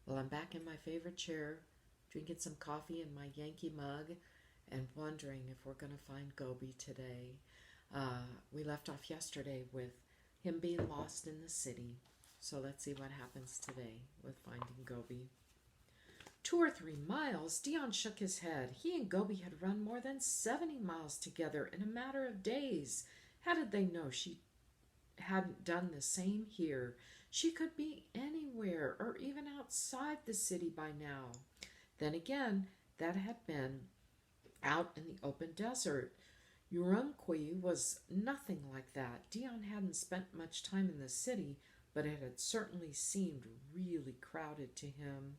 Well, I'm back in my favorite chair, drinking some coffee in my Yankee mug, and wondering if we're going to find Gobi today. We left off yesterday with him being lost in the city. So let's see what happens today with finding Gobi. 2 or 3 miles, Dion shook his head. He and Gobi had run more than 70 miles together in a matter of days. How did they know she hadn't done the same here? She could be anywhere or even outside the city by now. Then again, that had been out in the open desert. Urumqi was nothing like that. Dion hadn't spent much time in the city, but it had certainly seemed really crowded to him.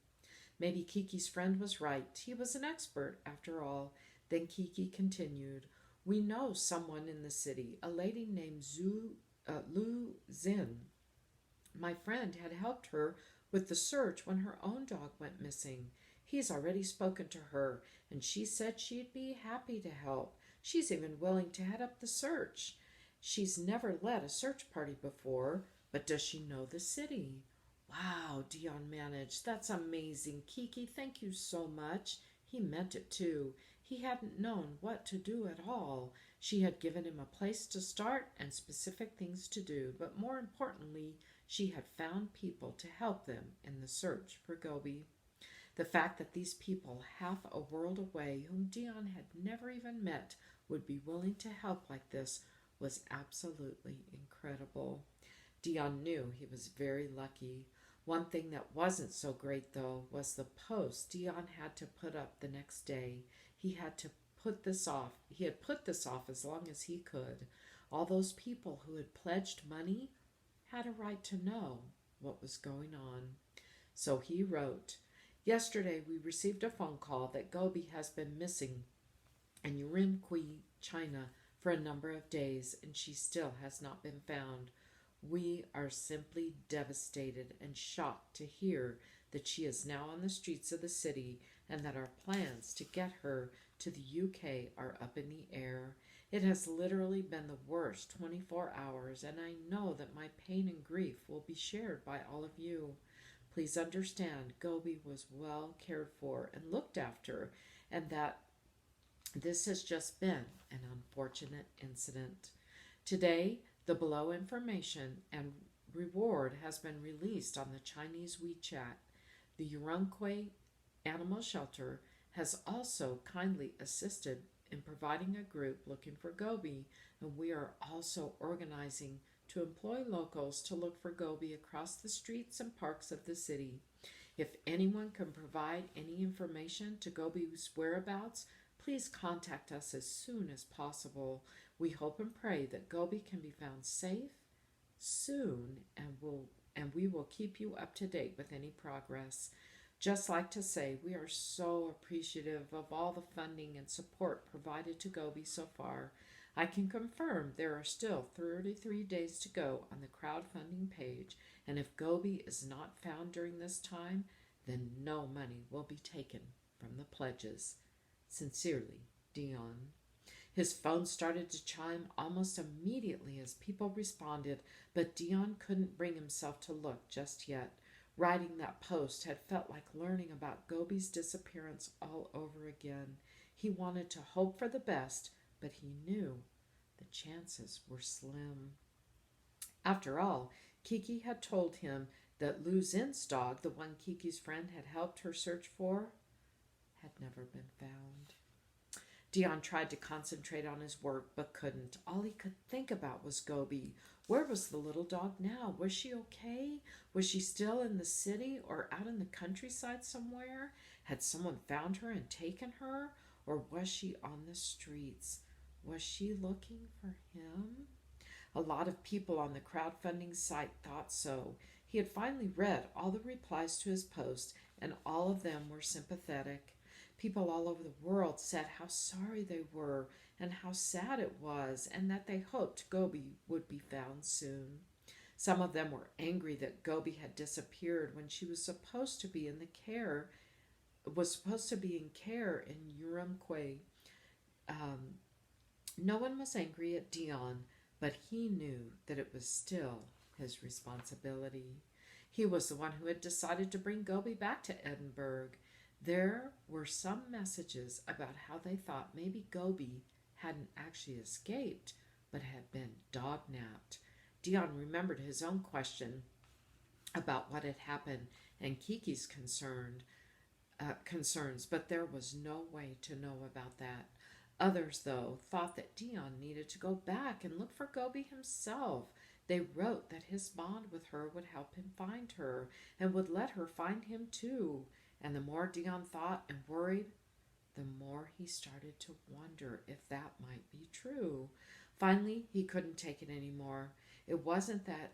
Maybe Kiki's friend was right. He was an expert, after all. Then Kiki continued, "We know someone in the city, a lady named Lu Zin. My friend had helped her with the search when her own dog went missing. He's already spoken to her, and she said she'd be happy to help. She's even willing to head up the search. She's never led a search party before, but does she know the city?" Wow, Dion managed. That's amazing. Kiki, thank you so much. He meant it too. He hadn't known what to do at all. She had given him a place to start and specific things to do, but more importantly, she had found people to help them in the search for Gobi. The fact that these people, half a world away, whom Dion had never even met, would be willing to help like this was absolutely incredible. Dion knew he was very lucky. One thing that wasn't so great, though, was the post Dion had to put up the next day. He had to put this off. He had put this off as long as he could. All those people who had pledged money had a right to know what was going on. So he wrote, "Yesterday we received a phone call that Gobi has been missing in Urumqi, China, for a number of days, and she still has not been found. We are simply devastated and shocked to hear that she is now on the streets of the city and that our plans to get her to the UK are up in the air. It has literally been the worst 24 hours, and I know that my pain and grief will be shared by all of you. Please understand Gobi was well cared for and looked after, and that this has just been an unfortunate incident. Today, the below information and reward has been released on the Chinese WeChat. The Urumqi Animal Shelter has also kindly assisted in providing a group looking for Gobi, and we are also organizing to employ locals to look for Gobi across the streets and parks of the city. If anyone can provide any information to Gobi's whereabouts, please contact us as soon as possible. We hope and pray that Gobi can be found safe soon, and we will keep you up to date with any progress. Just like to say we are so appreciative of all the funding and support provided to Gobi so far. I can confirm there are still 33 days to go on the crowdfunding page, and if Gobi is not found during this time, then no money will be taken from the pledges. Sincerely, Dion." His phone started to chime almost immediately as people responded, but Dion couldn't bring himself to look just yet. Writing that post had felt like learning about Gobi's disappearance all over again. He wanted to hope for the best, but he knew the chances were slim. After all, Kiki had told him that Lu Zin's dog, the one Kiki's friend had helped her search for, had never been found. Dion tried to concentrate on his work but couldn't. All he could think about was Gobi. Where was the little dog now? Was she okay? Was she still in the city or out in the countryside somewhere? Had someone found her and taken her? Or was she on the streets? Was she looking for him? A lot of people on the crowdfunding site thought so. He had finally read all the replies to his post, and all of them were sympathetic. People all over the world said how sorry they were and how sad it was, and that they hoped Gobi would be found soon. Some of them were angry that Gobi had disappeared when she was supposed to be in care in Urumqi. Um, no one was angry at Dion, but he knew that it was still his responsibility. He was the one who had decided to bring Gobi back to Edinburgh. There were some messages about how they thought maybe Gobi hadn't actually escaped, but had been dog-napped. Dion remembered his own question about what had happened and Kiki's concerns, but there was no way to know about that. Others, though, thought that Dion needed to go back and look for Gobi himself. They wrote that his bond with her would help him find her and would let her find him too. And the more Dion thought and worried, the more he started to wonder if that might be true. Finally, he couldn't take it anymore. It wasn't that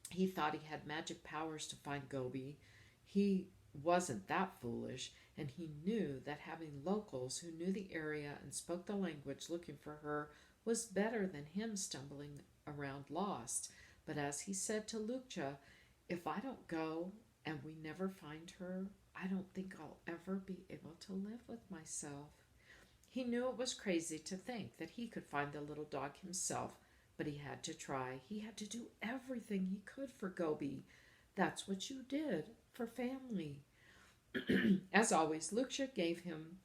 he thought he had magic powers to find Gobi. He wasn't that foolish, and he knew that having locals who knew the area and spoke the language looking for her was better than him stumbling around lost. But as he said to Lukcha, if I don't go and we never find her, I don't think I'll ever be able to live with myself. He knew it was crazy to think that he could find the little dog himself, but he had to try. He had to do everything he could for Gobi. That's what you did for family. As always, Lucia gave him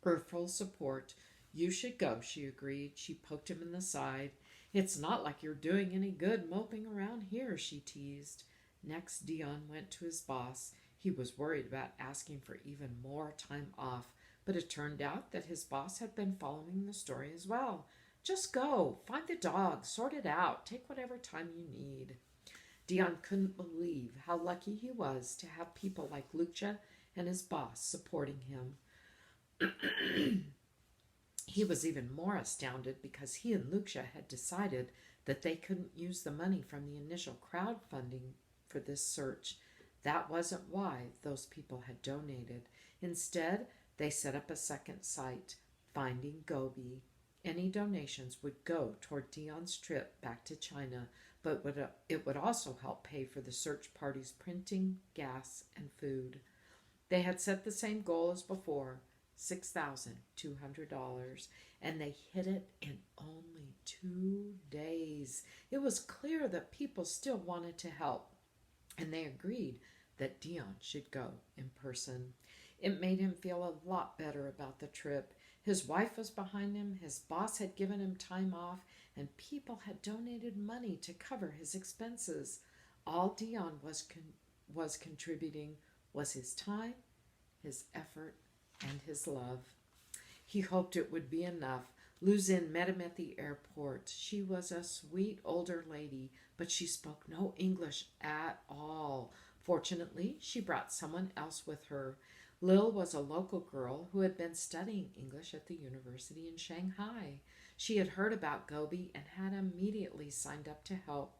her full support. You should go, she agreed. She poked him in the side. It's not like you're doing any good moping around here, she teased. Next, Dion went to his boss. He was worried about asking for even more time off, but it turned out that his boss had been following the story as well. Just go, find the dog, sort it out, take whatever time you need. Dion couldn't believe how lucky he was to have people like Lucia and his boss supporting him. He was even more astounded because he and Lucia had decided that they couldn't use the money from the initial crowdfunding for this search. That wasn't why those people had donated. Instead, they set up a second site, Finding Gobi. Any donations would go toward Dion's trip back to China, but it would also help pay for the search party's printing, gas, and food. They had set the same goal as before, $6,200, and they hit it in only 2 days. It was clear that people still wanted to help, and they agreed that Dion should go in person. It made him feel a lot better about the trip. His wife was behind him, his boss had given him time off, and people had donated money to cover his expenses. All Dion was contributing was his time, his effort, and his love. He hoped it would be enough. Luzin met him at the airport. She was a sweet older lady, but she spoke no English at all. Fortunately, she brought someone else with her. Lil was a local girl who had been studying English at the university in Shanghai. She had heard about Gobi and had immediately signed up to help.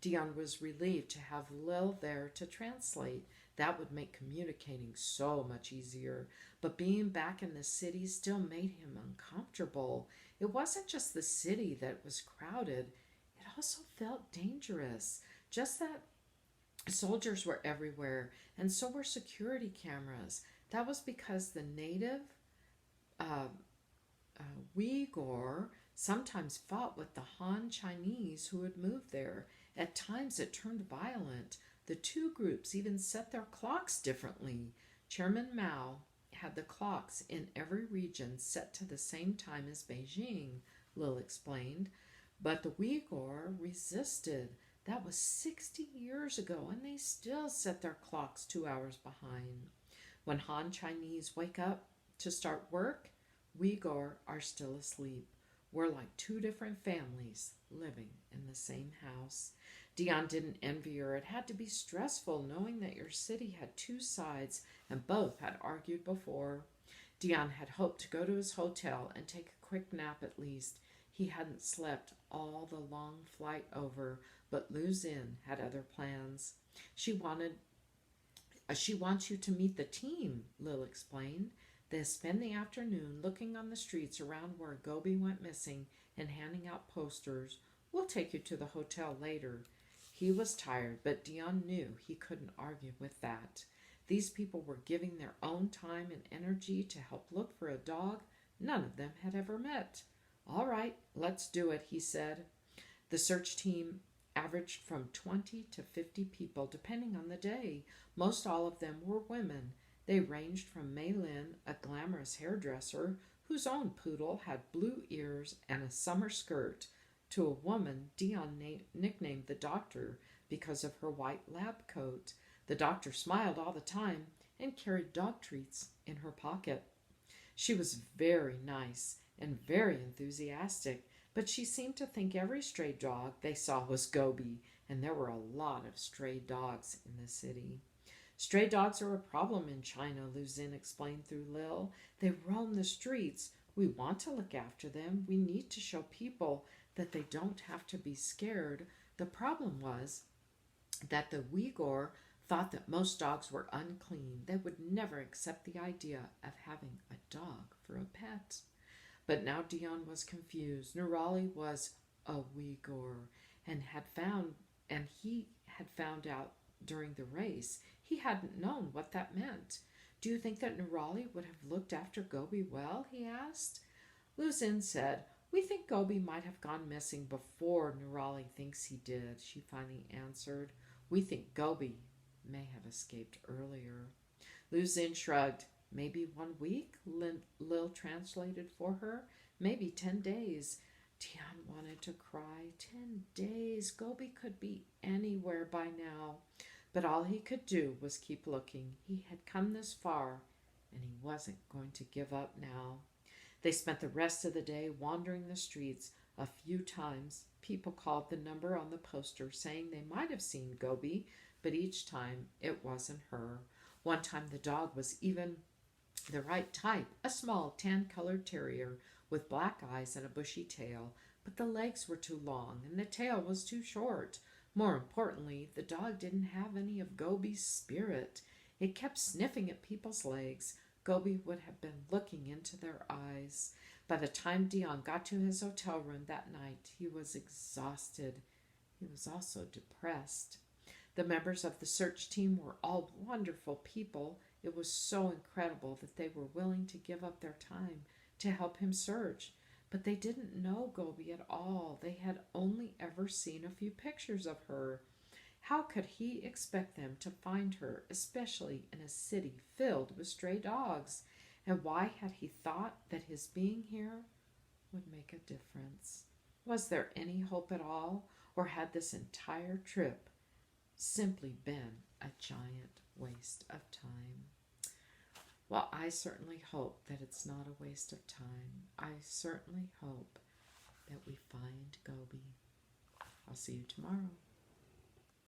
Dion was relieved to have Lil there to translate. That would make communicating so much easier. But being back in the city still made him uncomfortable. It wasn't just the city that was crowded. It also felt dangerous. Just that soldiers were everywhere, and so were security cameras. That was because the native Uyghur sometimes fought with the Han Chinese who had moved there. At times it turned violent. The two groups even set their clocks differently. Chairman Mao had the clocks in every region set to the same time as Beijing, Lil explained. But the Uyghur resisted. That was 60 years ago, and they still set their clocks 2 hours behind. When Han Chinese wake up to start work, Uyghur are still asleep. We're like two different families living in the same house. Dion didn't envy her. It had to be stressful knowing that your city had two sides and both had argued before. Dion had hoped to go to his hotel and take a quick nap at least. He hadn't slept all the long flight over, but Lu Xin had other plans. She wants you to meet the team, Lil explained. They spend the afternoon looking on the streets around where Gobi went missing and handing out posters. We'll take you to the hotel later. He was tired, but Dion knew he couldn't argue with that. These people were giving their own time and energy to help look for a dog none of them had ever met. All right, let's do it, he said. The search team averaged from 20 to 50 people depending on the day. Most all of them were women. They ranged from Mei Lin, a glamorous hairdresser whose own poodle had blue ears and a summer skirt, to a woman Dion nicknamed the doctor because of her white lab coat. The doctor smiled all the time and carried dog treats in her pocket. She was very nice and very enthusiastic, but she seemed to think every stray dog they saw was Gobi, and there were a lot of stray dogs in the city. Stray dogs are a problem in China, Lu Xin explained through Lil. They roam the streets. We want to look after them. We need to show people that they don't have to be scared. The problem was that the Uyghur thought that most dogs were unclean. They would never accept the idea of having a dog for a pet. But now Dion was confused. Nurali was a Uyghur and he had found out during the race. He hadn't known what that meant. Do you think that Nurali would have looked after Gobi well? He asked. Lu Xin said, we think Gobi might have gone missing before Nurali thinks he did, she finally answered. We think Gobi may have escaped earlier. Lu Xin shrugged. Maybe 1 week, Lil translated for her. Maybe 10 days. Dion wanted to cry. 10 days. Gobi could be anywhere by now. But all he could do was keep looking. He had come this far, and he wasn't going to give up now. They spent the rest of the day wandering the streets. A few times, people called the number on the poster saying they might have seen Gobi, but each time it wasn't her. One time the dog was even the right type, a small tan-colored terrier with black eyes and a bushy tail, but the legs were too long and the tail was too short. More importantly, the dog didn't have any of Gobi's spirit. It kept sniffing at people's legs. Gobi would have been looking into their eyes. By the time Dion got to his hotel room that night, he was exhausted. He was also depressed. The members of the search team were all wonderful people. It was so incredible that they were willing to give up their time to help him search. But they didn't know Gobi at all. They had only ever seen a few pictures of her. How could he expect them to find her, especially in a city filled with stray dogs? And why had he thought that his being here would make a difference? Was there any hope at all, or had this entire trip simply been a giant waste of time? Well, I certainly hope that it's not a waste of time. I certainly hope that we find Gobi. I'll see you tomorrow.